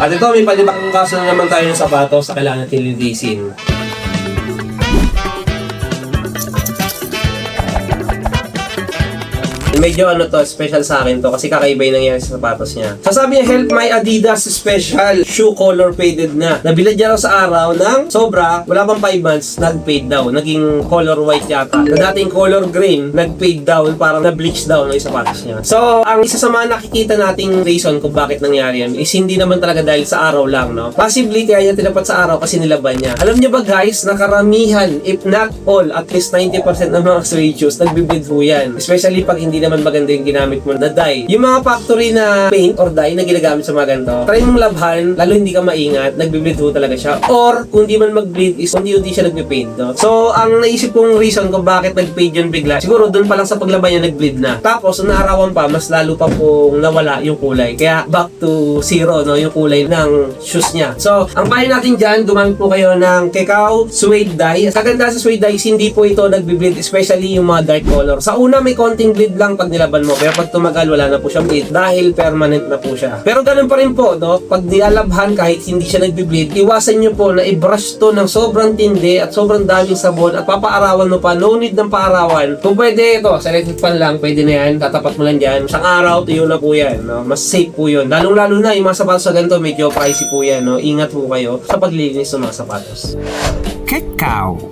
At ito, may palibang kaso na naman tayo ng sapatos sa kailangan natin linisin. Medyo special sa akin to kasi kakaiba yung nangyari sa sapatos niya. Sasabi niya, help my Adidas special shoe color faded na. Nabilad niya raw sa araw ng sobra, wala pang 5 months, nag-fade daw. Naging color white yata. Na dating color green, nag-fade down, parang na-bleach down yung sapatos niya. So, ang isa sa mga nakikita nating reason kung bakit nangyari yan is hindi naman talaga dahil sa araw lang, no? Possibly, kaya niya tinapat sa araw kasi nilaban niya. Alam niyo ba guys, na karamihan, if not all, at least 90% ng mga suede shoes, nagbe-bleed ho yan. Especially pag hindi naman maganda yung ginamit mo na dye. Yung mga factory na paint or dye na ginagamit sa mga ganito, try mong labhan, lalo hindi ka maingat, nagbe-bleed ho talaga siya. Or, kung di man mag-bleed is, hindi siya nagbe-paint, no? So, ang naisip kong reason kung bakit nag-fade yun bigla, siguro doon pa lang sa paglaban niya nag-bleed na. Tapos, naarawan pa, mas lalo pa pong nawala yung kulay. Kaya, back to zero, no? Yung kulay ng shoes niya. So, ang payo natin dyan, gumamit po kayo ng Kekao suede dye. Kaganda sa suede dye, hindi po ito nagbe-bleed, especially yung mga dark color. Sa una, may konting bleed lang pag nilaban mo, pero pag tumagal, wala na po siyang bleed dahil permanent na po siya. Pero ganun pa rin po, no? Pag nilalabhan kahit hindi siya nagbe-bleed, iwasan nyo po na i-brush to ng sobrang tindi at sobrang daming sabon at papaarawan mo pa. No need ng paarawan. Kung pwede ito, sa electric fan lang, pwede na yan. Tatapat mo lang dyan. Isang araw, tuyo na po yan, no? Mas safe po yun. Lalong-lalo na, yung mga sapatos sa ganito, medyo pricey po yan, no? Ingat po kayo sa paglilinis ng mga sapatos. Kekao.